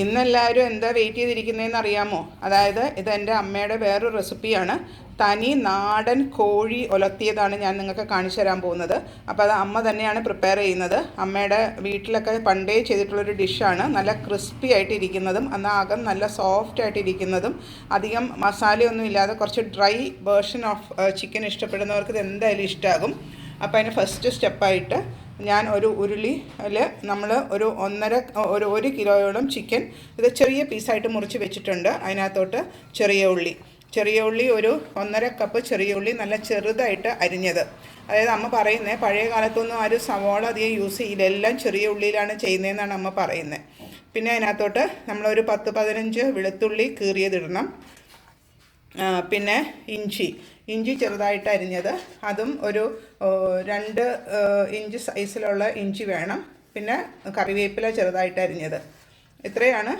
ഇന്നെല്ലാവരും എന്താ വെയിറ്റ് ചെയ്തിരിക്കുന്നതെന്ന് അറിയാമോ? അതായത് ഇത് എൻ്റെ അമ്മയുടെ വേറൊരു റെസിപ്പിയാണ്. തനി നാടൻ കോഴി ഉലർത്തിയതാണ് ഞാൻ നിങ്ങൾക്ക് കാണിച്ചു തരാൻ പോകുന്നത്. അപ്പോൾ അത് അമ്മ തന്നെയാണ് പ്രിപ്പയർ ചെയ്യുന്നത്. അമ്മയുടെ വീട്ടിലൊക്കെ പണ്ടേ ചെയ്തിട്ടുള്ളൊരു ഡിഷാണ്. നല്ല ക്രിസ്പി ആയിട്ട് ഇരിക്കുന്നതും എന്നാൽ അകം നല്ല സോഫ്റ്റ് ആയിട്ട് ഇരിക്കുന്നതും അധികം മസാലയൊന്നും ഇല്ലാതെ കുറച്ച് ഡ്രൈ വേർഷൻ ഓഫ് ചിക്കൻ ഇഷ്ടപ്പെടുന്നവർക്ക് ഇത് എന്തായാലും ഇഷ്ടമാകും. അപ്പോൾ അതിന് ഫസ്റ്റ് സ്റ്റെപ്പായിട്ട് ഞാൻ ഒരു ഉരുളിയിൽ നമ്മൾ ഒരു കിലോയോളം ചിക്കൻ ഇത് ചെറിയ പീസായിട്ട് മുറിച്ച് വെച്ചിട്ടുണ്ട്. അതിനകത്തോട്ട് ചെറിയ ഉള്ളി ഒരു 1.5 കപ്പ് ചെറിയ ഉള്ളി നല്ല ചെറുതായിട്ട് അരിഞ്ഞത്. അതായത് അമ്മ പറയുന്നത് പഴയ കാലത്തൊന്നും ആരും സവാള അധികം യൂസ് ചെയ്യില്ല, എല്ലാം ചെറിയ ഉള്ളിയിലാണ് ചെയ്യുന്നതെന്നാണ് അമ്മ പറയുന്നത്. പിന്നെ അതിനകത്തോട്ട് നമ്മളൊരു 10-15 വെളുത്തുള്ളി കീറിയതിടണം. പിന്നെ ഇഞ്ചി ചെറുതായിട്ട് അരിഞ്ഞത്, അതും ഒരു 2 ഇഞ്ച് സൈസിലുള്ള ഇഞ്ചി വേണം. പിന്നെ കറിവേപ്പില ചെറുതായിട്ട് അരിഞ്ഞത്. ഇത്രയാണ്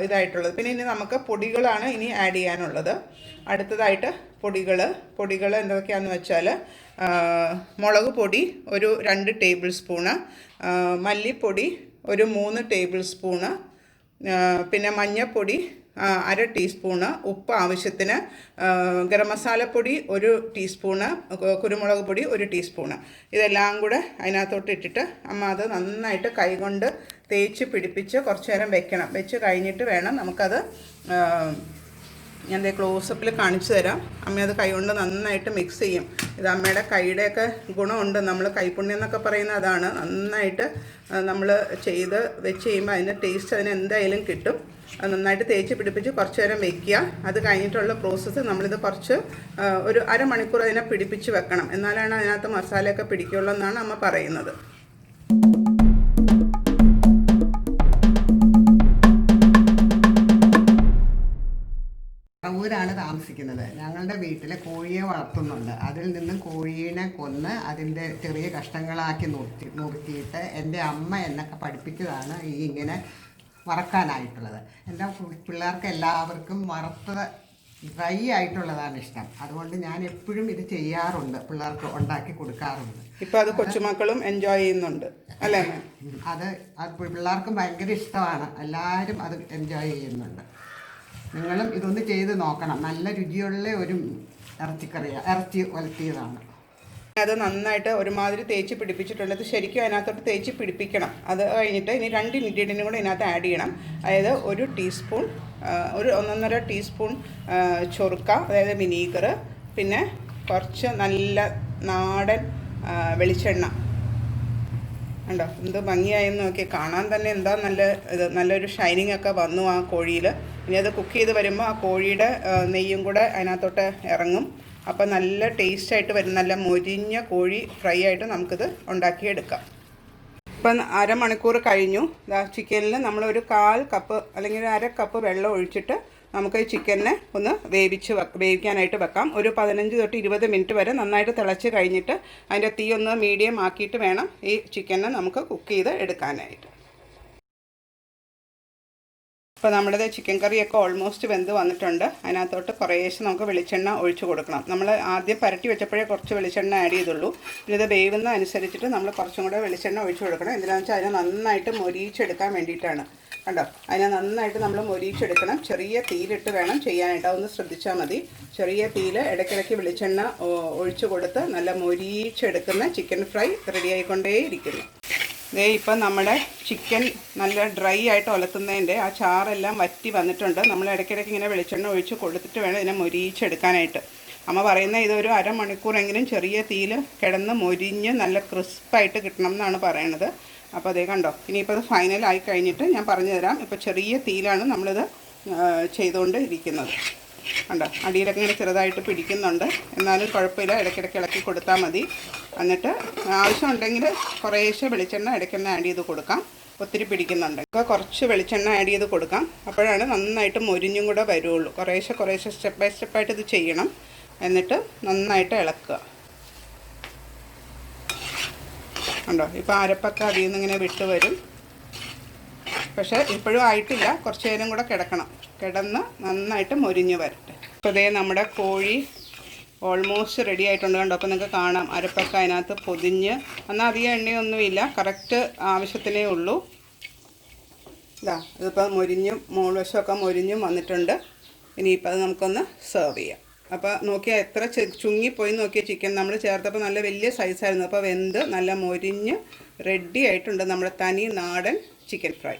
ഇതായിട്ടുള്ളത്. പിന്നെ ഇനി നമുക്ക് പൊടികളാണ് ഇനി ആഡ് ചെയ്യാനുള്ളത്. അടുത്തതായിട്ട് പൊടികൾ എന്തൊക്കെയാണെന്ന് വെച്ചാൽ മുളക് പൊടി ഒരു 2 ടേബിൾ സ്പൂണ്, മല്ലിപ്പൊടി ഒരു 3 ടേബിൾ സ്പൂണ്, പിന്നെ മഞ്ഞൾപ്പൊടി 1/2 ടീസ്പൂണ്, ഉപ്പ് ആവശ്യത്തിന്, ഗരം മസാലപ്പൊടി 1 ടീസ്പൂണ്, കുരുമുളക് പൊടി 1 ടീസ്പൂണ്. ഇതെല്ലാം കൂടെ അതിനകത്തോട്ട് ഇട്ടിട്ട് അമ്മ അത് നന്നായിട്ട് കൈകൊണ്ട് തേച്ച് പിടിപ്പിച്ച് കുറച്ച് നേരം വെക്കണം. വെച്ച് കഴിഞ്ഞിട്ട് വേണം നമുക്കത് ഞാൻ ക്ലോസപ്പിൽ കാണിച്ചു തരാം. അമ്മ അത് കൈകൊണ്ട് നന്നായിട്ട് മിക്സ് ചെയ്യും. ഇത് അമ്മയുടെ കൈയുടെയൊക്കെ ഗുണമുണ്ട്. നമ്മൾ കൈപ്പുണ്യം എന്നൊക്കെ പറയുന്നത് അതാണ്. നന്നായിട്ട് നമ്മൾ ചെയ്ത് വെച്ച് ചെയ്യുമ്പോൾ അതിൻ്റെ ടേസ്റ്റ് അതിന് എന്തായാലും കിട്ടും. അത് നന്നായിട്ട് തേച്ച് പിടിപ്പിച്ച് കുറച്ച് നേരം വെക്കുക. അത് കഴിഞ്ഞിട്ടുള്ള പ്രോസസ്സ് നമ്മളിത് കുറച്ച് ഒരു അരമണിക്കൂർ അതിനെ പിടിപ്പിച്ച് വെക്കണം. എന്നാലാണ് അതിനകത്ത് മസാലയൊക്കെ പിടിക്കുള്ളൂ എന്നാണ് അമ്മ പറയുന്നത്. ാണ് താമസിക്കുന്നത്. ഞങ്ങളുടെ വീട്ടിൽ കോഴിയെ വളർത്തുന്നുണ്ട്. അതിൽ നിന്നും കോഴീനെ കൊന്ന് അതിൻ്റെ ചെറിയ കഷ്ണങ്ങളാക്കി നുറുക്കിയിട്ട് എൻ്റെ അമ്മ എന്നൊക്കെ പഠിപ്പിച്ചതാണ് ഈ ഇങ്ങനെ വറക്കാനായിട്ടുള്ളത്. എൻ്റെ പിള്ളേർക്ക് എല്ലാവർക്കും വറുത്തത് ഡ്രൈ ആയിട്ടുള്ളതാണ് ഇഷ്ടം. അതുകൊണ്ട് ഞാൻ എപ്പോഴും ഇത് ചെയ്യാറുണ്ട്, പിള്ളേർക്ക് ഉണ്ടാക്കി കൊടുക്കാറുണ്ട്. ഇപ്പം അത് കൊച്ചുമക്കളും എൻജോയ് ചെയ്യുന്നുണ്ട് അല്ലേ? അത് പിള്ളേർക്കും ഭയങ്കര ഇഷ്ടമാണ്. എല്ലാവരും അത് എൻജോയ് ചെയ്യുന്നുണ്ട്. നിങ്ങളും ഇതൊന്ന് ചെയ്ത് നോക്കണം. നല്ല രുചിയുള്ള ഒരു ഇറച്ചി ഉലർത്തിയതാണ്. അത് നന്നായിട്ട് ഒരുമാതിരി തേച്ച് പിടിപ്പിച്ചിട്ടുണ്ട്. അത് ശരിക്കും അതിനകത്തോട്ട് തേച്ച് പിടിപ്പിക്കണം. അത് കഴിഞ്ഞിട്ട് ഇനി 2 ഇൻഗ്രീഡിയൻറ്റും കൂടെ ഇതിനകത്ത് ആഡ് ചെയ്യണം. അതായത് 1 ടീസ്പൂൺ, ഒരു 1.5 ടീസ്പൂൺ ചൊറുക്ക, അതായത് വിനീഗർ, പിന്നെ കുറച്ച് നല്ല നാടൻ വെളിച്ചെണ്ണ. ഉണ്ടോ എന്ത് ഭംഗിയായെന്ന് നോക്കി, കാണാൻ തന്നെ എന്താ നല്ലൊരു ഷൈനിങ് ഒക്കെ വന്നു ആ കോഴിയിൽ. ഇനി അത് കുക്ക് ചെയ്ത് വരുമ്പോൾ ആ കോഴിയുടെ നെയ്യും കൂടെ അതിനകത്തോട്ട് ഇറങ്ങും. അപ്പോൾ നല്ല ടേസ്റ്റായിട്ട് വരും. നല്ല മൊരിഞ്ഞ കോഴി ഫ്രൈ ആയിട്ട് നമുക്കിത് ഉണ്ടാക്കിയെടുക്കാം. ഇപ്പം അരമണിക്കൂർ കഴിഞ്ഞു. ചിക്കനിൽ നമ്മളൊരു 1/4 കപ്പ് അല്ലെങ്കിൽ 1/2 കപ്പ് വെള്ളം ഒഴിച്ചിട്ട് നമുക്ക് ഈ ചിക്കനെ ഒന്ന് വേവിക്കാനായിട്ട് വെക്കാം. ഒരു 15 തൊട്ട് 20 മിനിറ്റ് വരെ നന്നായിട്ട് തിളച്ച് കഴിഞ്ഞിട്ട് അതിൻ്റെ തീ ഒന്ന് മീഡിയം ആക്കിയിട്ട് വേണം ഈ ചിക്കനെ നമുക്ക് കുക്ക് ചെയ്ത് എടുക്കാനായിട്ട്. ഇപ്പോൾ നമ്മുടെ ചിക്കൻ കറിയൊക്കെ ഓൾമോസ്റ്റ് വെന്ത് വന്നിട്ടുണ്ട്. അതിനകത്തോട്ട് കുറേശ്ശെ നമുക്ക് വെളിച്ചെണ്ണ ഒഴിച്ച് കൊടുക്കണം. നമ്മൾ ആദ്യം പരട്ടി വെച്ചപ്പോഴേ കുറച്ച് വെളിച്ചെണ്ണ ആഡ് ചെയ്തുള്ളൂ. പിന്നെ ഇത് വേവുന്ന അനുസരിച്ചിട്ട് നമ്മൾ കുറച്ചും കൂടെ വെളിച്ചെണ്ണ ഒഴിച്ച് കൊടുക്കണം. എന്തിനാണെന്ന് വെച്ചാൽ അതിനെ നന്നായിട്ട് മൊരിയിച്ചെടുക്കാൻ വേണ്ടിയിട്ടാണ്. കണ്ടോ, അതിനെ നന്നായിട്ട് നമ്മൾ മൊരിയിച്ചെടുക്കണം. ചെറിയ തീയിലിട്ട് വേണം ചെയ്യാനായിട്ട്. അതൊന്ന് ശ്രദ്ധിച്ചാൽ മതി. ചെറിയ തീയിൽ ഇടയ്ക്കിടയ്ക്ക് വെളിച്ചെണ്ണ ഒഴിച്ച് കൊടുത്ത് നല്ല മൊരിയിച്ചെടുക്കുന്ന ചിക്കൻ ഫ്രൈ റെഡി ആയിക്കൊണ്ടേയിരിക്കുന്നു. ഇപ്പം നമ്മുടെ ചിക്കൻ നല്ല ഡ്രൈ ആയിട്ട് ഉലത്തുന്നതിൻ്റെ ആ ചാറെല്ലാം വറ്റി വന്നിട്ടുണ്ട്. നമ്മൾ ഇടയ്ക്കിടയ്ക്ക് ഇങ്ങനെ വെളിച്ചെണ്ണ ഒഴിച്ച് കൊടുത്തിട്ട് വേണം ഇതിനെ മൊരിയിച്ചെടുക്കാനായിട്ട്. അമ്മ പറയുന്നത് ഇതൊരു അരമണിക്കൂറെങ്കിലും ചെറിയ തീയിൽ കിടന്ന് മൊരിഞ്ഞ് നല്ല ക്രിസ്പായിട്ട് കിട്ടണം എന്നാണ് പറയണത്. അപ്പോൾ അതേ കണ്ടോ, ഇനിയിപ്പോൾ അത് ഫൈനലായി കഴിഞ്ഞിട്ട് ഞാൻ പറഞ്ഞു തരാം. ഇപ്പോൾ ചെറിയ തീയിലാണ് നമ്മളിത് ചെയ്തുകൊണ്ട് ഇരിക്കുന്നത്. കണ്ടോ, അടിയിലൊക്കെ ഇങ്ങനെ ചെറുതായിട്ട് പിടിക്കുന്നുണ്ട്. എന്നാലും കുഴപ്പമില്ല, ഇടയ്ക്കിടയ്ക്ക് ഇളക്കി കൊടുത്താൽ മതി. എന്നിട്ട് ആവശ്യമുണ്ടെങ്കിൽ കുറേശ്ശെ വെളിച്ചെണ്ണ ഇടയ്ക്കെണ്ണ ആഡ് ചെയ്ത് കൊടുക്കാം. ഒത്തിരി പിടിക്കുന്നുണ്ട് ഇപ്പോൾ കുറച്ച് വെളിച്ചെണ്ണ ആഡ് ചെയ്ത് കൊടുക്കാം. അപ്പോഴാണ് നന്നായിട്ട് മൊരിഞ്ഞും കൂടെ വരുള്ളൂ. കുറേശ്ശെ സ്റ്റെപ്പ് ബൈ സ്റ്റെപ്പായിട്ട് ഇത് ചെയ്യണം. എന്നിട്ട് നന്നായിട്ട് ഇളക്കുക. ഉണ്ടോ, ഇപ്പോൾ അരപ്പൊക്കെ അതിൽ നിന്ന് ഇങ്ങനെ വിട്ട് വരും. പക്ഷേ ഇപ്പോഴും ആയിട്ടില്ല, കുറച്ച് നേരം കൂടെ കിടന്ന് നന്നായിട്ട് മൊരിഞ്ഞ് വരട്ടെ. അപ്പോൾ ഇതേ നമ്മുടെ കോഴി ഓൾമോസ്റ്റ് റെഡി ആയിട്ടുണ്ട്. കണ്ടോ, അപ്പോൾ നിങ്ങൾക്ക് കാണാം അരപ്പൊക്കെ അതിനകത്ത് പൊതിഞ്ഞ്. എന്നാൽ അധികം എണ്ണയൊന്നുമില്ല, കറക്റ്റ് ആവശ്യത്തിനേ ഉള്ളൂ. ഇതാ ഇതിപ്പോൾ മൊരിഞ്ഞും മുകൾവശമൊക്കെ മൊരിഞ്ഞും വന്നിട്ടുണ്ട്. ഇനിയിപ്പോൾ അത് നമുക്കൊന്ന് സെർവ് ചെയ്യാം. അപ്പോൾ നോക്കിയാൽ എത്ര ചുങ്ങിപ്പോയി നോക്കിയാൽ ചിക്കൻ നമ്മൾ ചേർത്തപ്പോൾ നല്ല വലിയ സൈസായിരുന്നു. അപ്പോൾ വെന്ത് നല്ല മൊരിഞ്ഞ് റെഡി ആയിട്ടുണ്ട് നമ്മുടെ തനി നാടൻ ചിക്കൻ ഫ്രൈ.